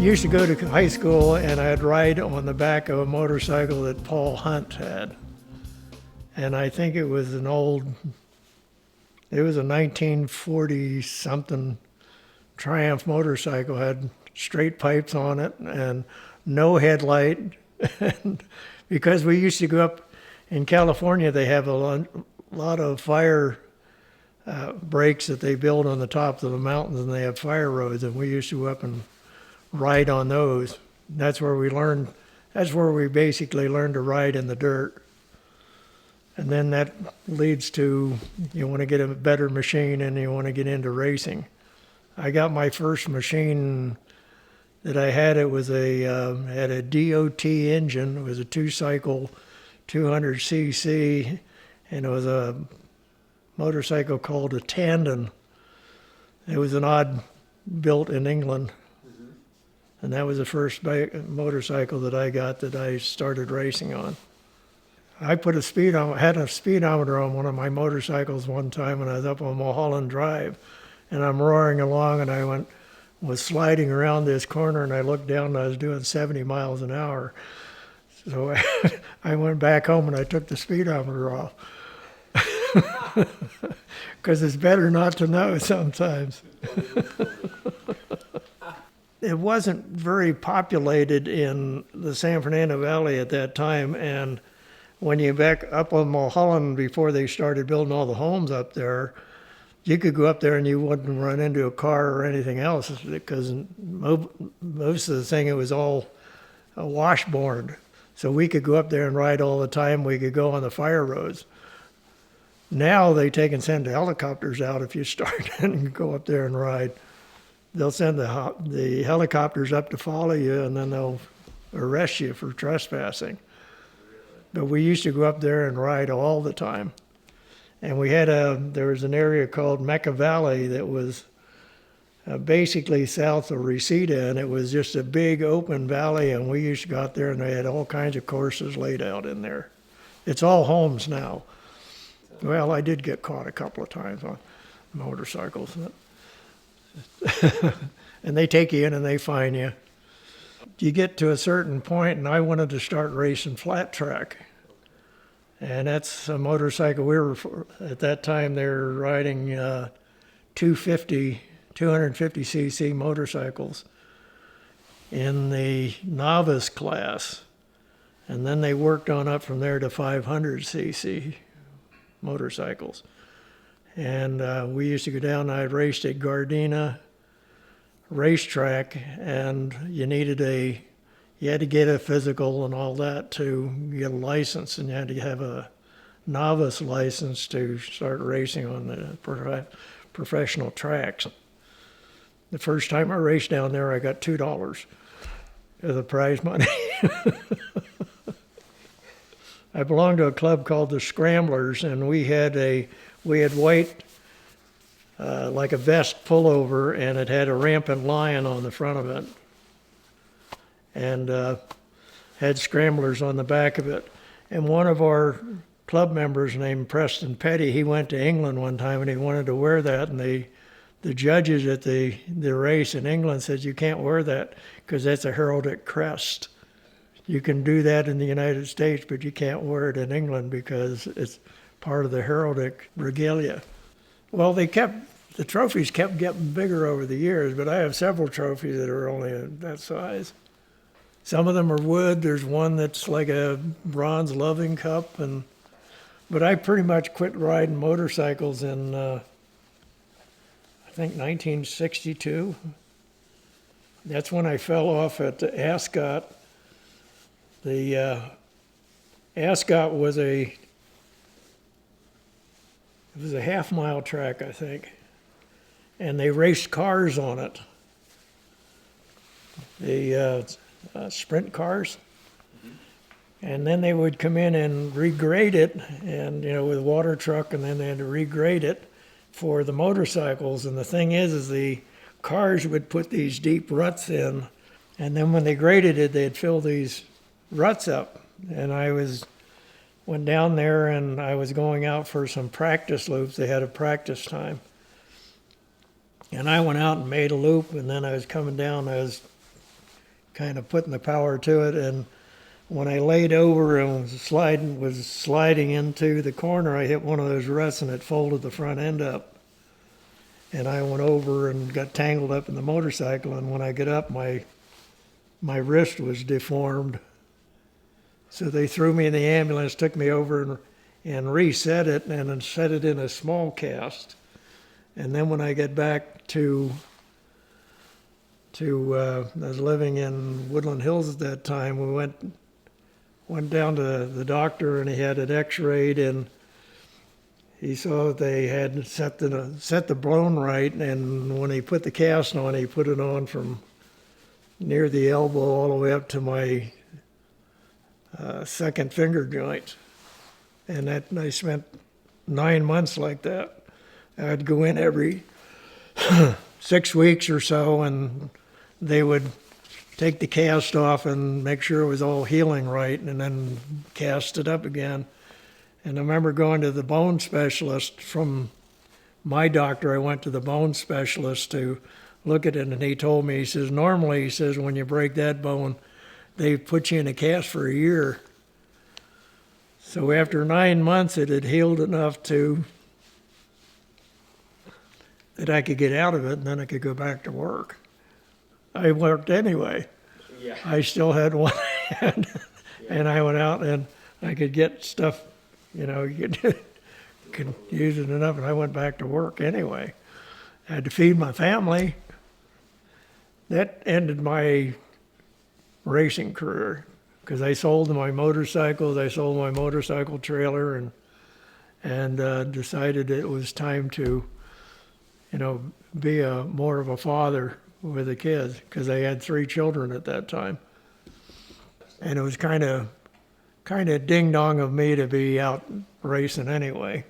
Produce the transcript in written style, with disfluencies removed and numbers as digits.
used to go to high school and I'd ride on the back of a motorcycle that Paul Hunt had. And I think it was a 1940 something Triumph motorcycle, had straight pipes on it and no headlight. And because we used to go up in California, they have a lot of fire breaks that they build on the tops of the mountains, and they have fire roads, and we used to go up and ride on those. That's where we basically learned to ride in the dirt. And then that leads to, you want to get a better machine and you want to get into racing. I got my first machine that I had. It was had a DOT engine. It was a two-cycle 200cc, and it was a motorcycle called a Tandon. It was an odd built in England. And that was the first motorcycle that I got that I started racing on. I had a speedometer on one of my motorcycles one time when I was up on Mulholland Drive, and I'm roaring along, and I was sliding around this corner, and I looked down and I was doing 70 miles an hour. So I went back home and I took the speedometer off. Because it's better not to know sometimes. It wasn't very populated in the San Fernando Valley at that time, and when you back up on Mulholland before they started building all the homes up there, you could go up there and you wouldn't run into a car or anything else because most of the thing, it was all washboard. So we could go up there and ride all the time. We could go on the fire roads. Now they take and send helicopters out if you start and go up there and ride. They'll send the helicopters up to follow you, and then they'll arrest you for trespassing. But we used to go up there and ride all the time. And there was an area called Mecca Valley that was basically south of Reseda, and it was just a big open valley, and we used to go out there, and they had all kinds of courses laid out in there. It's all homes now. Well, I did get caught a couple of times on motorcycles. And they take you in and they fine you. You get to a certain point, and I wanted to start racing flat track. And that's a motorcycle at that time they were riding 250cc motorcycles in the novice class. And then they worked on up from there to 500cc motorcycles. And we used to go down, I raced at Gardena racetrack, and you had to get a physical and all that to get a license, and you had to have a novice license to start racing on the professional tracks. The first time I raced down there, I got $2 as the prize money. I belonged to a club called the Scramblers, and we had white, like a vest pullover, and it had a rampant lion on the front of it, and had Scramblers on the back of it. And one of our club members named Preston Petty, he went to England one time and he wanted to wear that, and the judges at the race in England said, you can't wear that because that's a heraldic crest. You can do that in the United States, but you can't wear it in England because it's part of the heraldic regalia. Well, the trophies kept getting bigger over the years, but I have several trophies that are only that size. Some of them are wood. There's one that's like a bronze loving cup, but I pretty much quit riding motorcycles in I think 1962. That's when I fell off at Ascot. The Ascot was a half-mile track, I think, and they raced cars on it. The sprint cars, and then they would come in and regrade it, and with a water truck, and then they had to regrade it for the motorcycles. And the thing is the cars would put these deep ruts in, and then when they graded it, they'd fill these ruts up. And I went down there, and I was going out for some practice loops. They had a practice time, and I went out and made a loop, and then I was coming down. I was kind of putting the power to it. And when I laid over and was sliding into the corner, I hit one of those ruts and it folded the front end up. And I went over and got tangled up in the motorcycle. And when I got up, my wrist was deformed. So they threw me in the ambulance, took me over and reset it, and then set it in a small cast. And then when I get back to I was living in Woodland Hills at that time, we went down to the doctor, and he had it x-rayed, and he saw that they had set the bone right, and when he put the cast on, he put it on from near the elbow all the way up to my second finger joint. And I spent 9 months like that. I'd go in every 6 weeks or so, and they would take the cast off and make sure it was all healing right, and then cast it up again. And I remember going to the bone specialist. From my doctor, I went to the bone specialist to look at it, and he told me, he says, normally, he says, when you break that bone, they put you in a cast for a year. So after 9 months, it had healed enough that I could get out of it, and then I could go back to work. I worked anyway. Yeah. I still had one hand, and I went out and I could get stuff, you could use it enough, and I went back to work anyway. I had to feed my family. That ended my racing career, because I sold my motorcycles, I sold my motorcycle trailer, and decided it was time to, be more of a father with the kids, because I had 3 children at that time. And it was kind of ding dong of me to be out racing anyway.